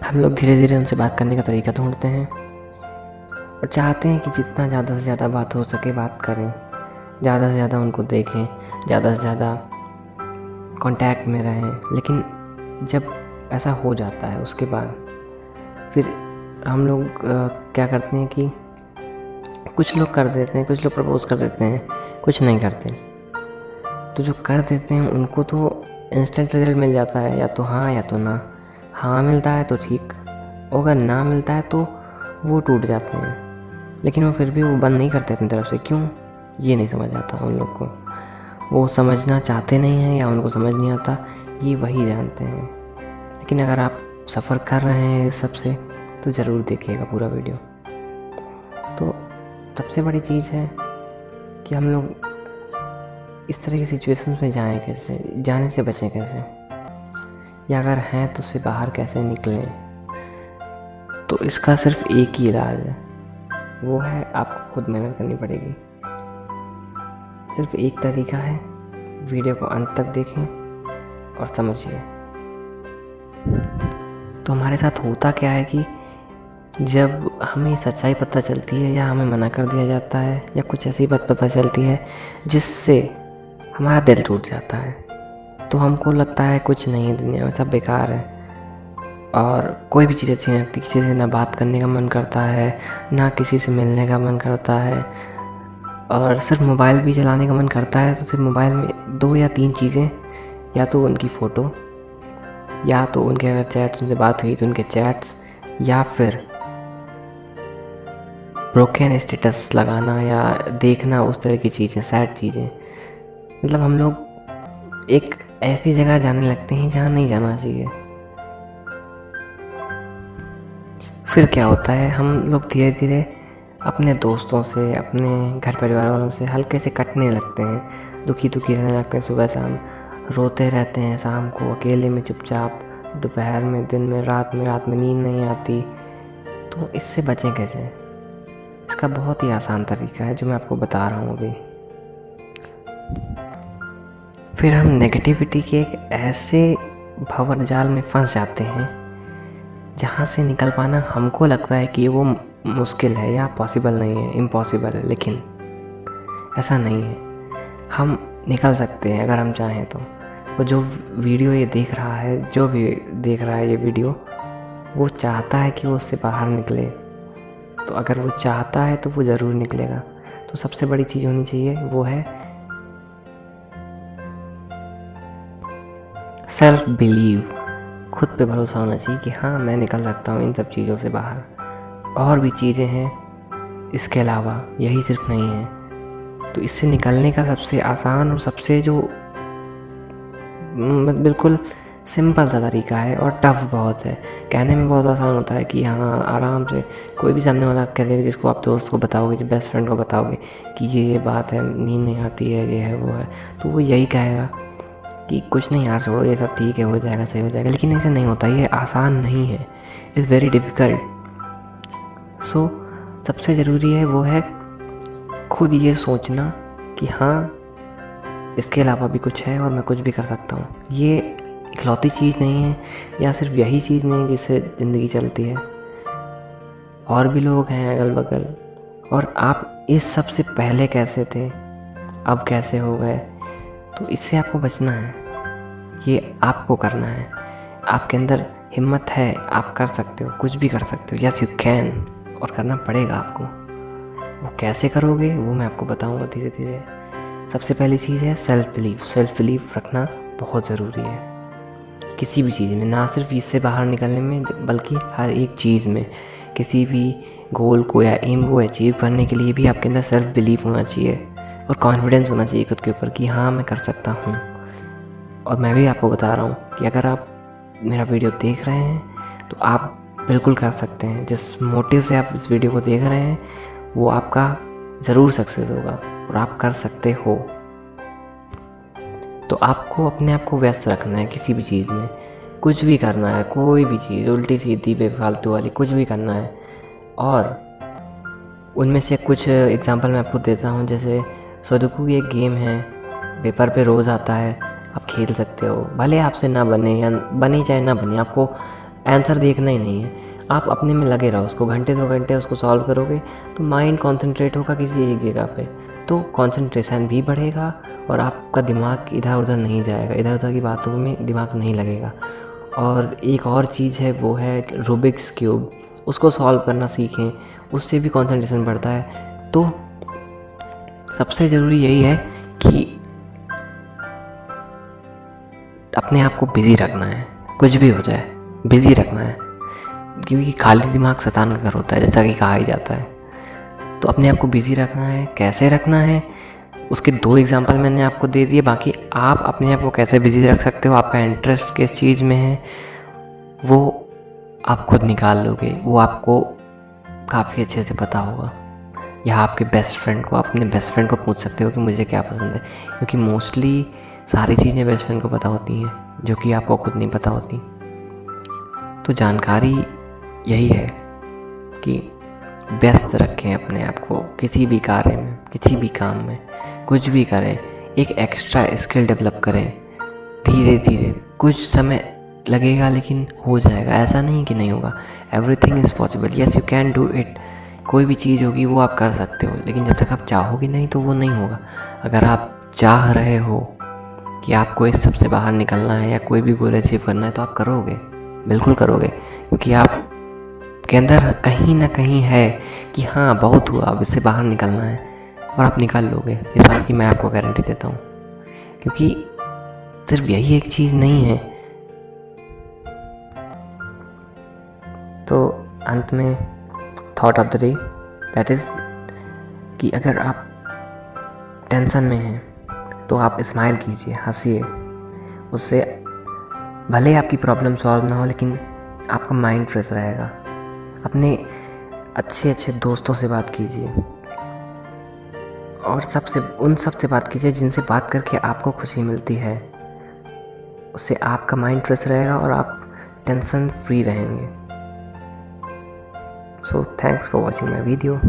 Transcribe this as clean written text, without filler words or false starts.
हम लोग धीरे धीरे उनसे बात करने का तरीका ढूंढते हैं और चाहते हैं कि जितना ज़्यादा से ज़्यादा बात हो सके बात करें, ज़्यादा से ज़्यादा उनको देखें, ज़्यादा से ज़्यादा कांटेक्ट में रहें। लेकिन जब ऐसा हो जाता है उसके बाद फिर हम लोग क्या करते हैं कि कुछ लोग कर देते हैं, कुछ लोग प्रपोज़ कर देते हैं, कुछ नहीं करते। तो जो कर देते हैं उनको तो इंस्टेंट रिजल्ट मिल जाता है, या तो हाँ या तो ना। हाँ मिलता है तो ठीक, अगर ना मिलता है तो वो टूट जाते हैं। लेकिन वो फिर भी वो बंद नहीं करते अपनी तरफ से। क्यों, ये नहीं समझ आता उन लोग को। वो समझना चाहते नहीं हैं या उनको समझ नहीं आता, ये वही जानते हैं। लेकिन अगर आप सफ़र कर रहे हैं इस सबसे तो ज़रूर देखिएगा पूरा वीडियो। तो सबसे बड़ी चीज़ है कि हम लोग इस तरह की सिचुएशंस में जाएं कैसे, जाने से बचें कैसे, या अगर हैं तो उससे बाहर कैसे निकलें। तो इसका सिर्फ एक ही इलाज है, वो है आपको खुद मेहनत करनी पड़ेगी। सिर्फ एक तरीका है, वीडियो को अंत तक देखें और समझिए। तो हमारे साथ होता क्या है कि जब हमें सच्चाई पता चलती है या हमें मना कर दिया जाता है या कुछ ऐसी बात पता चलती है जिससे हमारा दिल टूट जाता है, तो हमको लगता है कुछ नहीं है दुनिया में, सब बेकार है और कोई भी चीज़ अच्छी नहीं लगती। किसी से ना बात करने का मन करता है, ना किसी से मिलने का मन करता है, और सिर्फ मोबाइल भी चलाने का मन करता है। तो सिर्फ मोबाइल में 2 या 3 चीज़ें, या तो उनकी फ़ोटो, या तो उनके अगर चैट्स, उनसे बात हुई तो उनके चैट्स, या फिर ब्रोकन स्टेटस लगाना या देखना, उस तरह की चीज़ें, सैड चीज़ें। मतलब हम लोग एक ऐसी जगह जाने लगते हैं जहाँ नहीं जाना चाहिए। फिर क्या होता है, हम लोग धीरे धीरे अपने दोस्तों से, अपने घर परिवार वालों से हल्के से कटने लगते हैं, दुखी दुखी रहने लगते हैं। सुबह शाम रोते रहते हैं, शाम को अकेले में चुपचाप, दोपहर में, दिन में, रात में नींद नहीं आती। तो इससे बचें कैसे? इसका बहुत ही आसान तरीका है जो मैं आपको बता रहा हूँ अभी। फिर हम नेगेटिविटी के एक ऐसे भंवर जाल में फंस जाते हैं जहाँ से निकल पाना हमको लगता है कि वो मुश्किल है या पॉसिबल नहीं है, इम्पॉसिबल है। लेकिन ऐसा नहीं है, हम निकल सकते हैं अगर हम चाहें तो। वो जो वीडियो ये देख रहा है, जो भी देख रहा है ये वीडियो, वो चाहता है कि वो उससे बाहर निकले। तो अगर वो चाहता है तो वो ज़रूर निकलेगा। तो सबसे बड़ी चीज़ होनी चाहिए वो है सेल्फ बिलीव। खुद पे भरोसा होना चाहिए कि हाँ मैं निकल सकता हूँ इन सब चीज़ों से बाहर। और भी चीज़ें हैं इसके अलावा, यही सिर्फ नहीं है। तो इससे निकलने का सबसे आसान और सबसे जो बिल्कुल सिंपल सा तरीका है, और टफ बहुत है। कहने में बहुत आसान होता है कि हाँ आराम से कोई भी सामने वाला कह देगा, जिसको आप दोस्त को बताओगे, जो बेस्ट फ्रेंड को बताओगे कि ये बात है, नींद नहीं आती है, ये है वो है, तो वो यही कहेगा कि कुछ नहीं यार छोड़ो, ये सब ठीक है, हो जाएगा, सही हो जाएगा। लेकिन ऐसे नहीं होता, ये आसान नहीं है, इट्स वेरी डिफ़िकल्ट। सो सबसे ज़रूरी है वो है खुद ये सोचना कि हाँ इसके अलावा भी कुछ है और मैं कुछ भी कर सकता हूँ। ये इकलौती चीज़ नहीं है, या सिर्फ यही चीज़ नहीं है जिससे ज़िंदगी चलती है। और भी लोग हैं अगल बगल, और आप इस सब से पहले कैसे थे, अब कैसे हो गए। तो इससे आपको बचना है, ये आपको करना है। आपके अंदर हिम्मत है, आप कर सकते हो, कुछ भी कर सकते हो। यस यू कैन, और करना पड़ेगा आपको। वो कैसे करोगे वो मैं आपको बताऊंगा धीरे धीरे। सबसे पहली चीज़ है सेल्फ बिलीव। सेल्फ बिलीव रखना बहुत ज़रूरी है किसी भी चीज़ में, ना सिर्फ इससे बाहर निकलने में बल्कि हर एक चीज़ में। किसी भी गोल को या एम को अचीव करने के लिए भी आपके अंदर सेल्फ बिलीव होना चाहिए और कॉन्फिडेंस होना चाहिए खुद के ऊपर कि हाँ मैं कर सकता हूँ। और मैं भी आपको बता रहा हूँ कि अगर आप मेरा वीडियो देख रहे हैं तो आप बिल्कुल कर सकते हैं। जिस मोटिव से आप इस वीडियो को देख रहे हैं वो आपका ज़रूर सक्सेस होगा और आप कर सकते हो। तो आपको अपने आप को व्यस्त रखना है किसी भी चीज़ में, कुछ भी करना है, कोई भी चीज़ उल्टी सीधी बेफालतू वाली कुछ भी करना है। और उनमें से कुछ एग्जांपल मैं आपको देता हूँ। जैसे सुडोकू एक गेम है, पेपर पे रोज़ आता है, आप खेल सकते हो। भले आपसे ना बने या बने चाहे ना बने, आपको आंसर देखना ही नहीं है। आप अपने में लगे रहो, उसको घंटे 2 घंटे उसको सॉल्व करोगे तो माइंड कॉन्सेंट्रेट होगा किसी एक जगह पे, तो कॉन्सेंट्रेशन भी बढ़ेगा और आपका दिमाग इधर उधर नहीं जाएगा, इधर उधर की बातों में दिमाग नहीं लगेगा। और एक और चीज़ है, वो है रूबिक्स क्यूब, उसको सॉल्व करना सीखें, उससे भी कॉन्सेंट्रेशन बढ़ता है। तो सबसे ज़रूरी यही है कि अपने आप को बिज़ी रखना है, कुछ भी हो जाए बिज़ी रखना है, क्योंकि खाली दिमाग शैतान का घर होता है, जैसा कि कहा ही जाता है। तो अपने आप को बिज़ी रखना है। कैसे रखना है, उसके 2 एग्जांपल मैंने आपको दे दिए। बाकी आप अपने आप को कैसे बिज़ी रख सकते हो, आपका इंटरेस्ट किस चीज़ में है, वो आप खुद निकाल लोगे, वो आपको काफ़ी अच्छे से पता होगा। या आपके बेस्ट फ्रेंड को, अपने बेस्ट फ्रेंड को पूछ सकते हो कि मुझे क्या पसंद है, क्योंकि मोस्टली सारी चीज़ें बेस्ट फ्रेंड को पता होती हैं जो कि आपको खुद नहीं पता होती। तो जानकारी यही है कि व्यस्त रखें अपने आप को किसी भी कार्य में, किसी भी काम में, कुछ भी करें, एक एक्स्ट्रा स्किल डेवलप करें। धीरे धीरे कुछ समय लगेगा लेकिन हो जाएगा, ऐसा नहीं कि नहीं होगा। Everything is possible, yes you can do it. कोई भी चीज़ होगी वो आप कर सकते हो, लेकिन जब तक आप चाहोगे नहीं तो वो नहीं होगा। अगर आप चाह रहे हो कि आपको इस सब से बाहर निकलना है या कोई भी गोल अचीव करना है तो आप करोगे, बिल्कुल करोगे, क्योंकि आप के अंदर कहीं ना कहीं है कि हाँ बहुत हुआ, अब इससे बाहर निकलना है, और आप निकाल लोगे। इस बात की मैं आपको गारंटी देता हूँ, क्योंकि सिर्फ यही एक चीज़ नहीं है। तो अंत में thought of the day that is कि अगर आप टेंशन में हैं तो आप स्माइल कीजिए, हंसिए। उससे भले आपकी प्रॉब्लम सॉल्व ना हो लेकिन आपका माइंड फ्रेश रहेगा। अपने अच्छे अच्छे दोस्तों से बात कीजिए, और उन सब से बात कीजिए जिनसे बात करके आपको खुशी मिलती है। उससे आपका माइंड फ्रेश रहेगा और आप टेंशन फ्री रहेंगे। So thanks for watching my video.